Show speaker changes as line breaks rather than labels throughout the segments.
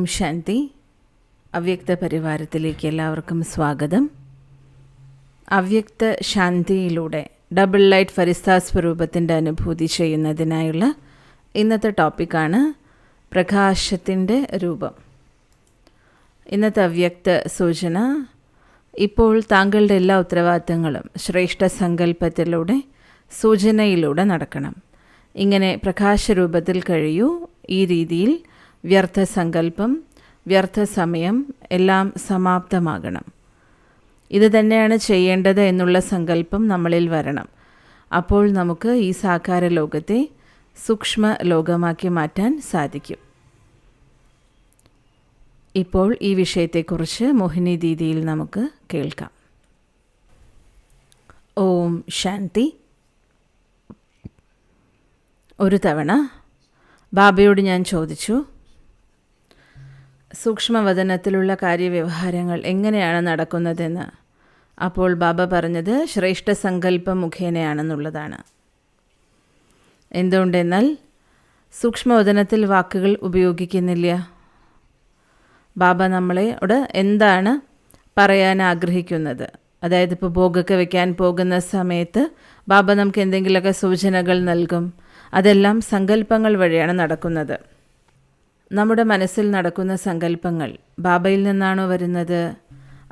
ഓം ശാന്തി. അവ്യക്ത പരിവാരത്തിലേക്ക് എല്ലാവർക്കും സ്വാഗതം. അവ്യക്ത ശാന്തിയിലൂടെ ഡബിൾ ലൈറ്റ് ഫരിസ്താ സ്വരൂപത്തിൻ്റെ അനുഭൂതി ചെയ്യുന്നതിനായുള്ള ഇന്നത്തെ ടോപ്പിക്കാണ് പ്രകാശത്തിൻ്റെ രൂപം. ഇന്നത്തെ അവ്യക്ത സൂചന: ഇപ്പോൾ താങ്കളുടെ എല്ലാ ഉത്തരവാദിത്തങ്ങളും ശ്രേഷ്ഠ സങ്കല്പത്തിലൂടെ സൂചനയിലൂടെ നടക്കണം. ഇങ്ങനെ പ്രകാശരൂപത്തിൽ കഴിയൂ. ഈ രീതിയിൽ വ്യർത്ഥ സങ്കല്പം, വ്യർത്ഥ സമയം എല്ലാം സമാപ്തമാകണം. ഇത് തന്നെയാണ് ചെയ്യേണ്ടത് എന്നുള്ള സങ്കല്പം നമ്മളിൽ വരണം. അപ്പോൾ നമുക്ക് ഈ സാകാര ലോകത്തെ സൂക്ഷ്മ ലോകമാക്കി മാറ്റാൻ സാധിക്കും. ഇപ്പോൾ ഈ വിഷയത്തെക്കുറിച്ച് മോഹിനി ദീദിയിൽ നമുക്ക് കേൾക്കാം. ഓം ശാന്തി. ഒരു തവണ ബാബയോട് ഞാൻ ചോദിച്ചു, സൂക്ഷ്മവദനത്തിലുള്ള കാര്യവ്യവഹാരങ്ങൾ എങ്ങനെയാണ് നടക്കുന്നതെന്ന്. അപ്പോൾ ബാബ പറഞ്ഞത് ശ്രേഷ്ഠ സങ്കല്പം മുഖേനയാണെന്നുള്ളതാണ്. എന്തുകൊണ്ടെന്നാൽ സൂക്ഷ്മവദനത്തിൽ വാക്കുകൾ ഉപയോഗിക്കുന്നില്ല. ബാബ നമ്മളോട് എന്താണ് പറയാൻ ആഗ്രഹിക്കുന്നത്, അതായത് ഇപ്പോൾ ഭോഗമൊക്കെ വയ്ക്കാൻ പോകുന്ന സമയത്ത് ബാബ നമുക്ക് എന്തെങ്കിലുമൊക്കെ സൂചനകൾ നൽകും. അതെല്ലാം സങ്കല്പങ്ങൾ വഴിയാണ് നടക്കുന്നത്. നമ്മുടെ മനസ്സിൽ നടക്കുന്ന സങ്കല്പങ്ങൾ ബാബയിൽ നിന്നാണോ വരുന്നത്,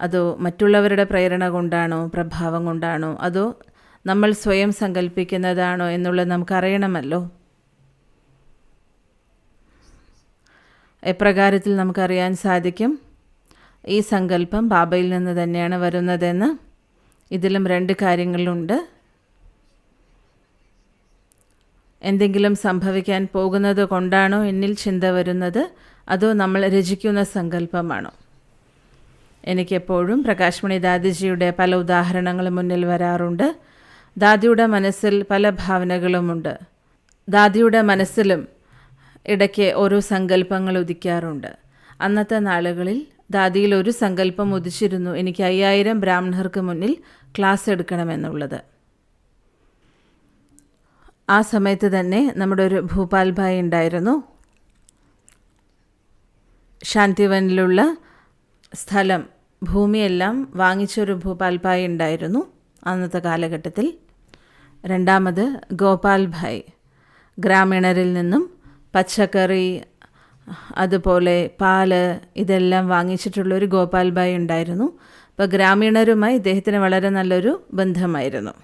അതോ മറ്റുള്ളവരുടെ പ്രേരണ കൊണ്ടാണോ, പ്രഭാവം കൊണ്ടാണോ, അതോ നമ്മൾ സ്വയം സങ്കല്പിക്കുന്നതാണോ എന്നുള്ളത് നമുക്കറിയണമല്ലോ. എപ്രകാരത്തിൽ നമുക്കറിയാൻ സാധിക്കും ഈ സങ്കല്പം ബാബയിൽ നിന്ന് തന്നെയാണ് വരുന്നതെന്ന്? ഇതിലും രണ്ട് കാര്യങ്ങളുണ്ട്. എന്തെങ്കിലും സംഭവിക്കാൻ പോകുന്നത് കൊണ്ടാണോ എന്നിൽ ചിന്ത വരുന്നത്, അതോ നമ്മൾ രചിക്കുന്ന സങ്കല്പമാണോ? എനിക്കെപ്പോഴും പ്രകാശ്മണി ദാദിജിയുടെ പല ഉദാഹരണങ്ങൾ മുന്നിൽ വരാറുണ്ട്. ദാദിയുടെ മനസ്സിൽ പല ഭാവനകളുമുണ്ട്. ദാദിയുടെ മനസ്സിലും ഇടയ്ക്ക് ഓരോ സങ്കല്പങ്ങൾ ഉദിക്കാറുണ്ട്. അന്നത്തെ നാളുകളിൽ ദാദിയിൽ ഒരു സങ്കല്പം ഉദിച്ചിരുന്നു, എനിക്ക് 5000 ബ്രാഹ്മണർക്ക് മുന്നിൽ ക്ലാസ് എടുക്കണമെന്നുള്ളത്. ആ സമയത്ത് തന്നെ നമ്മുടെ ഒരു ഭൂപാൽ ഭായ് ഉണ്ടായിരുന്നു. ശാന്തിവനിലുള്ള സ്ഥലം, ഭൂമിയെല്ലാം വാങ്ങിച്ചൊരു ഭൂപാൽ ഭായ് ഉണ്ടായിരുന്നു അന്നത്തെ കാലഘട്ടത്തിൽ. രണ്ടാമത് ഗോപാൽ ഭായ്, ഗ്രാമീണരിൽ നിന്നും പച്ചക്കറി, അതുപോലെ പാല് ഇതെല്ലാം വാങ്ങിച്ചിട്ടുള്ളൊരു ഗോപാൽ ഭായ് ഉണ്ടായിരുന്നു. അപ്പോൾ ഗ്രാമീണരുമായി ഇദ്ദേഹത്തിന് വളരെ നല്ലൊരു ബന്ധമായിരുന്നു.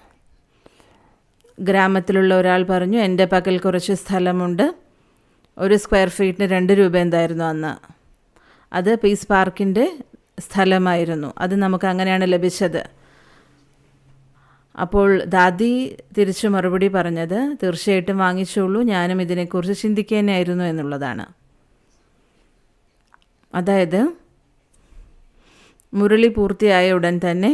ഗ്രാമത്തിലുള്ള ഒരാൾ പറഞ്ഞു, എൻ്റെ പക്കൽ കുറച്ച് സ്ഥലമുണ്ട്, 1 സ്ക്വയർ ഫീറ്റിന് 2 രൂപ എന്തായിരുന്നു അന്ന്. അത് പീസ് പാർക്കിൻ്റെ സ്ഥലമായിരുന്നു. അത് നമുക്ക് അങ്ങനെയാണ് ലഭിച്ചത്. അപ്പോൾ ദാദി തിരിച്ചു മറുപടി പറഞ്ഞത്, തീർച്ചയായിട്ടും വാങ്ങിച്ചോളൂ, ഞാനും ഇതിനെക്കുറിച്ച് ചിന്തിക്കാനായിരുന്നു എന്നുള്ളതാണ്. അതായത് മുരളി പൂർത്തിയായ ഉടൻ തന്നെ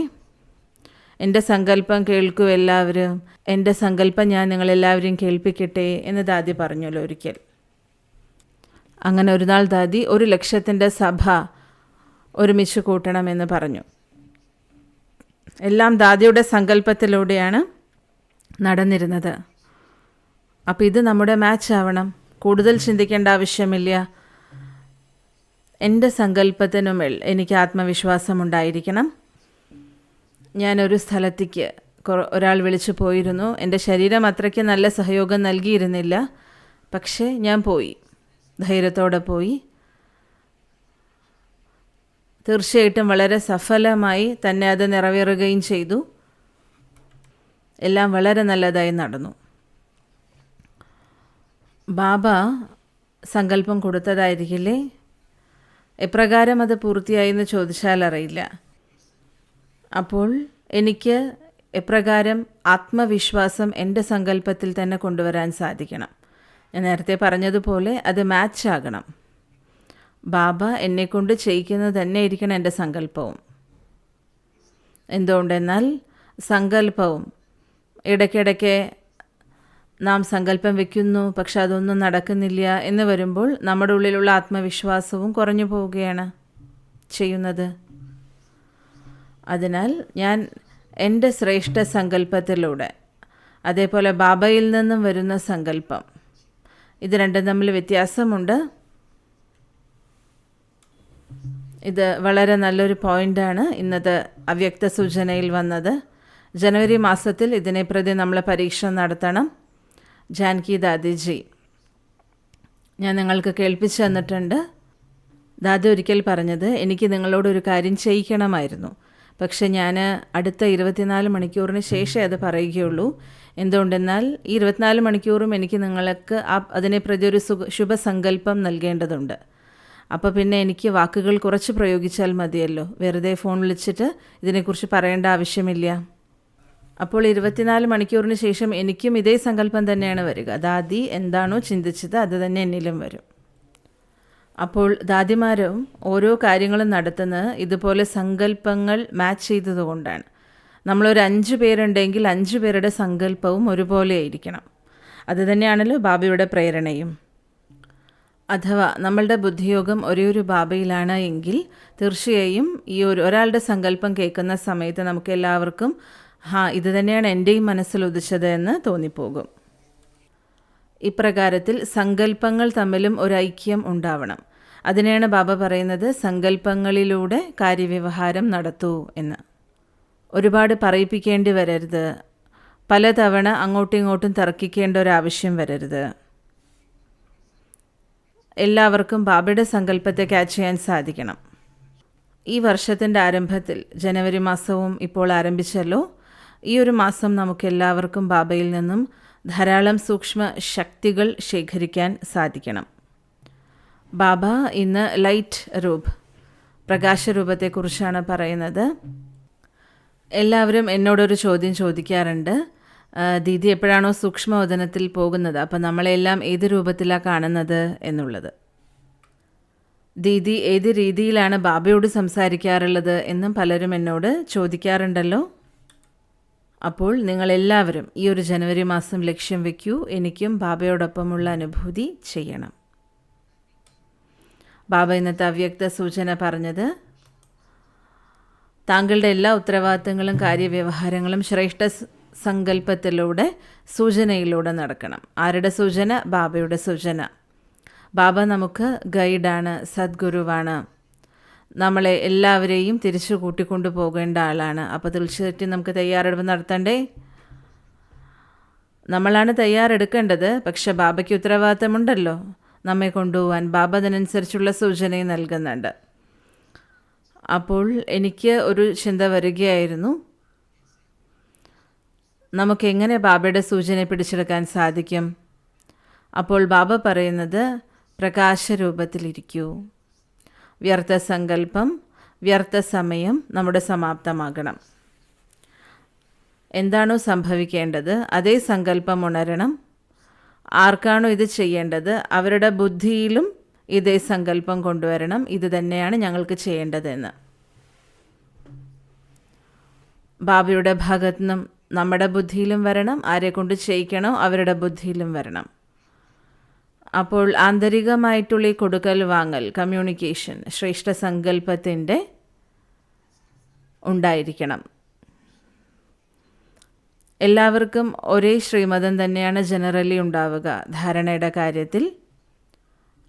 എൻ്റെ സങ്കല്പം കേൾക്കൂ എല്ലാവരും, എൻ്റെ സങ്കല്പം ഞാൻ നിങ്ങളെല്ലാവരെയും കേൾപ്പിക്കട്ടെ എന്ന് ദാദി പറഞ്ഞല്ലോ ഒരിക്കൽ. അങ്ങനെ ഒരു നാൾ ദാദി 1,00,000 സഭ ഒരുമിച്ച് കൂട്ടണമെന്ന് പറഞ്ഞു. എല്ലാം ദാദിയുടെ സങ്കല്പത്തിലൂടെയാണ് നടന്നിരുന്നത്. അപ്പോൾ ഇത് നമ്മുടെ മാച്ച് ആവണം, കൂടുതൽ ചിന്തിക്കേണ്ട ആവശ്യമില്ല. എൻ്റെ സങ്കല്പത്തിനുമേൽ എനിക്ക് ആത്മവിശ്വാസമുണ്ടായിരിക്കണം. ഞാനൊരു സ്ഥലത്തേക്ക് ഒരാൾ വിളിച്ചു പോയിരുന്നു. എൻ്റെ ശരീരം അത്രയ്ക്ക് നല്ല സഹയോഗം നൽകിയിരുന്നില്ല, പക്ഷേ ഞാൻ പോയി, ധൈര്യത്തോടെ പോയി. തീർച്ചയായിട്ടും വളരെ സഫലമായി തന്നെ അത് നിറവേറുകയും ചെയ്തു. എല്ലാം വളരെ നല്ലതായി നടന്നു. ബാബ സങ്കല്പം കൊടുത്തതായിരിക്കില്ലേ? എപ്രകാരം അത് പൂർത്തിയായി എന്ന് ചോദിച്ചാൽ അറിയില്ല. അപ്പോൾ എനിക്ക് എപ്രകാരം ആത്മവിശ്വാസം എൻ്റെ സങ്കല്പത്തിൽ തന്നെ കൊണ്ടുവരാൻ സാധിക്കണം? ഞാൻ നേരത്തെ പറഞ്ഞതുപോലെ അത് മാച്ച് ആകണം. ബാബ എന്നെക്കൊണ്ട് ചെയ്യിക്കുന്നത് തന്നെ ആയിരിക്കണം എൻ്റെ സങ്കല്പവും. എന്തുകൊണ്ടെന്നാൽ സങ്കല്പവും ഇടയ്ക്കിടയ്ക്ക് നാം സങ്കല്പം വയ്ക്കുന്നു, പക്ഷെ അതൊന്നും നടക്കുന്നില്ല എന്ന് വരുമ്പോൾ നമ്മുടെ ഉള്ളിലുള്ള ആത്മവിശ്വാസവും കുറഞ്ഞു പോവുകയാണ് ചെയ്യുന്നത്. അതിനാൽ ഞാൻ എൻ്റെ ശ്രേഷ്ഠ സങ്കല്പത്തിലൂടെ, അതേപോലെ ബാബയിൽ നിന്നും വരുന്ന സങ്കല്പം, ഇത് രണ്ടും തമ്മിൽ വ്യത്യാസമുണ്ട്. ഇത് വളരെ നല്ലൊരു പോയിൻ്റാണ് ഇന്നത്തെ അവ്യക്ത സൂചനയിൽ വന്നത്. ജനുവരി മാസത്തിൽ ഇതിനെ പ്രതി നമ്മൾ പരീക്ഷണം നടത്തണം. ജാൻകി ദാദിജി, ഞാൻ നിങ്ങൾക്ക് കേൾപ്പിച്ചു തന്നിട്ടുണ്ട്. ദാദി ഒരിക്കൽ പറഞ്ഞത്, എനിക്ക് നിങ്ങളോടൊരു കാര്യം ചെയ്യിക്കണമായിരുന്നു, പക്ഷെ ഞാൻ അടുത്ത 24 മണിക്കൂറിന് ശേഷമേ അത് പറയുകയുള്ളൂ. എന്തുകൊണ്ടെന്നാൽ ഈ 24 മണിക്കൂറും എനിക്ക് നിങ്ങൾക്ക് അതിനെ പ്രതി ഒരു ശുഭസങ്കല്പം നൽകേണ്ടതുണ്ട്. അപ്പോൾ പിന്നെ എനിക്ക് വാക്കുകൾ കുറച്ച് പ്രയോഗിച്ചാൽ മതിയല്ലോ, വെറുതെ ഫോൺ വിളിച്ചിട്ട് ഇതിനെക്കുറിച്ച് പറയേണ്ട ആവശ്യമില്ല. അപ്പോൾ 24 മണിക്കൂറിന് ശേഷം എനിക്കും ഇതേ സങ്കല്പം തന്നെയാണ് വരിക. ദാദി എന്താണോ ചിന്തിച്ചത് അത് തന്നെ എന്നിലും വരും. അപ്പോൾ ദാദിമാരും ഓരോ കാര്യങ്ങളും നടത്തുന്നത് ഇതുപോലെ സങ്കല്പങ്ങൾ മാച്ച് ചെയ്തതുകൊണ്ടാണ്. നമ്മളൊരു 5 പേരുണ്ടെങ്കിൽ 5 പേരുടെ സങ്കല്പവും ഒരുപോലെ ആയിരിക്കണം. അതുതന്നെയാണല്ലോ ബാബയുടെ പ്രേരണയും. അഥവാ നമ്മളുടെ ബുദ്ധിയോഗം ഒരേ ഒരു ബാബയിലാണ് എങ്കിൽ തീർച്ചയായും ഈ ഒരാളുടെ സങ്കല്പം കേൾക്കുന്ന സമയത്ത് നമുക്ക് എല്ലാവർക്കും ഇത് തന്നെയാണ് എൻ്റെയും മനസ്സിൽ ഉദിച്ചത് എന്ന് തോന്നിപ്പോകും. ഇപ്രകാരത്തിൽ സങ്കല്പങ്ങൾ തമ്മിലും ഒരു ഐക്യം ഉണ്ടാവണം. അതിനെയാണ് ബാബ പറയുന്നത്, സങ്കല്പങ്ങളിലൂടെ കാര്യവ്യവഹാരം നടത്തൂ എന്ന്. ഒരുപാട് പറയിപ്പിക്കേണ്ടി വരരുത്, പലതവണ അങ്ങോട്ടും ഇങ്ങോട്ടും തർക്കിക്കേണ്ട ഒരാവശ്യം വരരുത്. എല്ലാവർക്കും ബാബയുടെ സങ്കല്പത്തെ ക്യാച്ച് ചെയ്യാൻ സാധിക്കണം. ഈ വർഷത്തിൻ്റെ ആരംഭത്തിൽ ജനുവരി മാസവും ഇപ്പോൾ ആരംഭിച്ചല്ലോ. ഈ ഒരു മാസം നമുക്കെല്ലാവർക്കും ബാബയിൽ നിന്നും ധാരാളം സൂക്ഷ്മ ശക്തികൾ ശേഖരിക്കാൻ സാധിക്കണം. ബാബ ഇന്ന് ലൈറ്റ് രൂപ്, പ്രകാശരൂപത്തെക്കുറിച്ചാണ് പറയുന്നത്. എല്ലാവരും എന്നോടൊരു ചോദ്യം ചോദിക്കാറുണ്ട്, ദീദി എപ്പോഴാണോ സൂക്ഷ്മവദനത്തിൽ പോകുന്നത്, അപ്പം നമ്മളെല്ലാം ഏത് രൂപത്തിലാണ് കാണുന്നത് എന്നുള്ളത്. ദീദി ഏത് രീതിയിലാണ് ബാബയോട് സംസാരിക്കാറുള്ളത് എന്നും പലരും എന്നോട് ചോദിക്കാറുണ്ടല്ലോ. അപ്പോൾ നിങ്ങളെല്ലാവരും ഈ ഒരു ജനുവരി മാസം ലക്ഷ്യം വയ്ക്കൂ, എനിക്കും ബാബയോടൊപ്പമുള്ള അനുഭൂതി ചെയ്യണം. ബാബ ഇന്നത്തെ അവ്യക്ത സൂചന പറഞ്ഞത്, താങ്കളുടെ എല്ലാ ഉത്തരവാദിത്തങ്ങളും കാര്യവ്യവഹാരങ്ങളും ശ്രേഷ്ഠ സങ്കല്പത്തിലൂടെ സൂചനയിലൂടെ നടക്കണം. ആരുടെ സൂചന? ബാബയുടെ സൂചന. ബാബ നമുക്ക് ഗൈഡാണ്, സദ്ഗുരുവാണ്, നമ്മളെ എല്ലാവരെയും തിരിച്ചു കൂട്ടിക്കൊണ്ടു പോകേണ്ട ആളാണ്. അപ്പോൾ തീർച്ചയായിട്ടും നമുക്ക് തയ്യാറെടുപ്പ് നടത്തണ്ടേ? നമ്മളാണ് തയ്യാറെടുക്കേണ്ടത്. പക്ഷെ ബാബയ്ക്ക് ഉത്തരവാദിത്തമുണ്ടല്ലോ നമ്മെ കൊണ്ടുപോകാൻ. ബാബ അതിനനുസരിച്ചുള്ള സൂചനയും നൽകുന്നുണ്ട്. അപ്പോൾ എനിക്ക് ഒരു ചിന്ത വരികയായിരുന്നു, നമുക്കെങ്ങനെ ബാബയുടെ സൂചനയെ പിടിച്ചെടുക്കാൻ സാധിക്കും? അപ്പോൾ ബാബ പറയുന്നത്, പ്രകാശരൂപത്തിലിരിക്കൂ. വ്യർത്ഥ സങ്കല്പം, വ്യർത്ഥ സമയം നമ്മുടെ സമാപ്തമാകണം. എന്താണോ സംഭവിക്കേണ്ടത് അതേ സങ്കല്പം ഉണരണം. ആർക്കാണോ ഇത് ചെയ്യേണ്ടത് അവരുടെ ബുദ്ധിയിലും ഇതേ സങ്കല്പം കൊണ്ടുവരണം, ഇത് തന്നെയാണ് ഞങ്ങൾക്ക് ചെയ്യേണ്ടതെന്ന്. ബാബയുടെ ഭാഗത്തു നിന്നും നമ്മുടെ ബുദ്ധിയിലും വരണം, ആരെ കൊണ്ട് ചെയ്യിക്കണോ അവരുടെ ബുദ്ധിയിലും വരണം. അപ്പോൾ ആന്തരികമായിട്ടുള്ള ഈ കൊടുക്കൽ വാങ്ങൽ, കമ്മ്യൂണിക്കേഷൻ ശ്രേഷ്ഠ സങ്കല്പത്തിൻ്റെ ഉണ്ടായിരിക്കണം. എല്ലാവർക്കും ഒരേ ശ്രീമതം തന്നെയാണ് ജനറലി ഉണ്ടാവുക ധാരണയുടെ കാര്യത്തിൽ.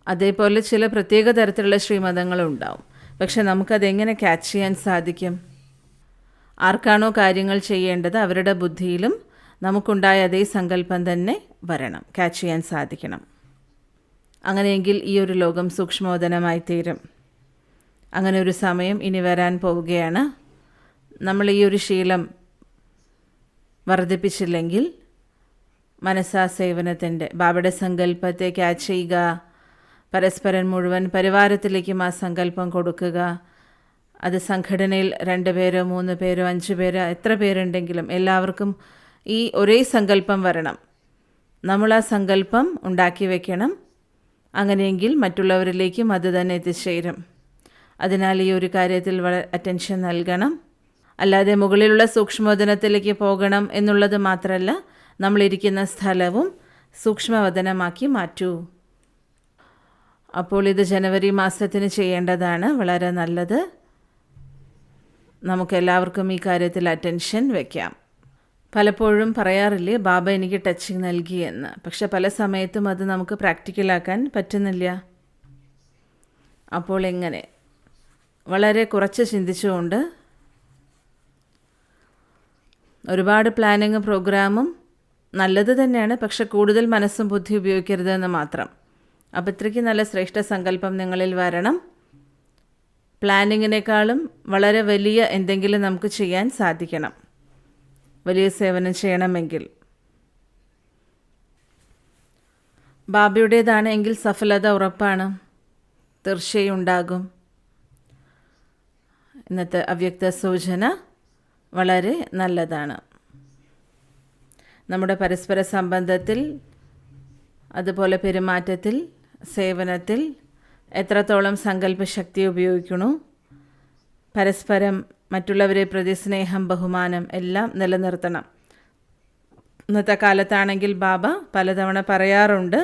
അതേപോലെ ചില പ്രത്യേക തരത്തിലുള്ള ശ്രീമതങ്ങളുണ്ടാവും. പക്ഷെ നമുക്കതെങ്ങനെ ക്യാച്ച് ചെയ്യാൻ സാധിക്കും? ആർക്കാണോ കാര്യങ്ങൾ ചെയ്യേണ്ടത് അവരുടെ ബുദ്ധിയിലും നമുക്കുണ്ടായ അതേ സങ്കല്പം തന്നെ വരണം, ക്യാച്ച് ചെയ്യാൻ സാധിക്കണം. അങ്ങനെയെങ്കിൽ ഈ ഒരു ലോകം സൂക്ഷ്മോദനമായി തീരും. അങ്ങനെ ഒരു സമയം ഇനി വരാൻ പോവുകയാണ്. നമ്മൾ ഈ ഒരു ശീലം വർദ്ധിപ്പിച്ചില്ലെങ്കിൽ മനസ്സാ സേവനത്തിൻ്റെ ബാബയുടെ സങ്കല്പത്തെ ക്യാച്ച് ചെയ്യുക, പരസ്പരം മുഴുവൻ പരിവാരത്തിലേക്കും ആ സങ്കല്പം കൊടുക്കുക. അത് സംഘടനയിൽ 2 പേരോ 3 പേരോ 5 പേരോ എത്ര പേരുണ്ടെങ്കിലും എല്ലാവർക്കും ഈ ഒരേ സങ്കല്പം വരണം. നമ്മൾ ആ സങ്കല്പം ഉണ്ടാക്കി വയ്ക്കണം. അങ്ങനെയെങ്കിൽ മറ്റുള്ളവരിലേക്കും അത് തന്നെ എത്തിച്ചേരും. അതിനാൽ ഈ ഒരു കാര്യത്തിൽ വളരെ അറ്റൻഷൻ നൽകണം. അല്ലാതെ മുകളിലുള്ള സൂക്ഷ്മവദനത്തിലേക്ക് പോകണം എന്നുള്ളത് മാത്രമല്ല, നമ്മളിരിക്കുന്ന സ്ഥലവും സൂക്ഷ്മവദനമാക്കി മാറ്റൂ. അപ്പോൾ ഇത് ജനുവരി മാസത്തിന് ചെയ്യേണ്ടതാണ്. വളരെ നല്ലത്. നമുക്കെല്ലാവർക്കും ഈ കാര്യത്തിൽ അറ്റൻഷൻ വയ്ക്കാം. പലപ്പോഴും പറയാറില്ലേ, ബാബ എനിക്ക് ടച്ചിങ് നൽകിയെന്ന്. പക്ഷെ പല സമയത്തും അത് നമുക്ക് പ്രാക്ടിക്കലാക്കാൻ പറ്റുന്നില്ല. അപ്പോൾ എങ്ങനെ? വളരെ കുറച്ച് ചിന്തിച്ചുകൊണ്ട് ഒരുപാട് പ്ലാനിങ്ങും പ്രോഗ്രാമും നല്ലത് തന്നെയാണ്, പക്ഷെ കൂടുതൽ മനസ്സും ബുദ്ധി ഉപയോഗിക്കരുതെന്ന് മാത്രം. അപ്പോൾ ഇത്രയ്ക്ക് നല്ല ശ്രേഷ്ഠ സങ്കല്പം നിങ്ങളിൽ വരണം. പ്ലാനിങ്ങിനേക്കാളും വളരെ വലിയ എന്തെങ്കിലും നമുക്ക് ചെയ്യാൻ സാധിക്കണം, വലിയ സേവനം ചെയ്യണമെങ്കിൽ. ബാബയുടേതാണ് എങ്കിൽ സഫലത ഉറപ്പാണ്, തീർച്ചയായും ഉണ്ടാകും. ഇന്നത്തെ അവ്യക്ത സൂചന വളരെ നല്ലതാണ്. നമ്മുടെ പരസ്പര സംബന്ധത്തിൽ, അതുപോലെ പെരുമാറ്റത്തിൽ, സേവനത്തിൽ എത്രത്തോളം സങ്കല്പശക്തി ഉപയോഗിക്കണോ, പരസ്പരം മറ്റുള്ളവരെ പ്രതി സ്നേഹം, ബഹുമാനം എല്ലാം നിലനിർത്തണം. ഇന്നത്തെ കാലത്താണെങ്കിൽ ബാബ പലതവണ പറയാറുണ്ട്,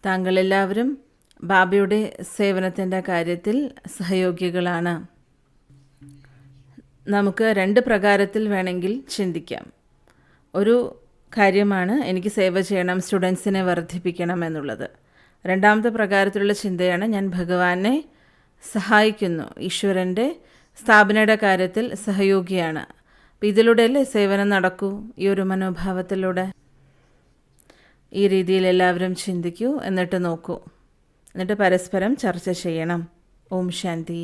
താങ്കളെല്ലാവരും ബാബയുടെ സേവനത്തിൻ്റെ കാര്യത്തിൽ സഹയോഗികളാണ്. നമുക്ക് 2 പ്രകാരത്തിൽ വേണമെങ്കിൽ ചിന്തിക്കാം. ഒരു കാര്യമാണ് എനിക്ക് സേവ ചെയ്യണം, സ്റ്റുഡൻസിനെ വർദ്ധിപ്പിക്കണം എന്നുള്ളത്. രണ്ടാമത്തെ പ്രകാരത്തിലുള്ള ചിന്തയാണ് ഞാൻ ഭഗവാനെ സഹായിക്കുന്നു, ഈശ്വരൻ്റെ സ്ഥാപനയുടെ കാര്യത്തിൽ സഹയോഗിയാണ്. അപ്പം ഇതിലൂടെയല്ലേ സേവനം നടക്കൂ, ഈ ഒരു മനോഭാവത്തിലൂടെ. ഈ രീതിയിൽ എല്ലാവരും ചിന്തിക്കൂ, എന്നിട്ട് നോക്കൂ, എന്നിട്ട് പരസ്പരം ചർച്ച ചെയ്യണം. ഓം ശാന്തി.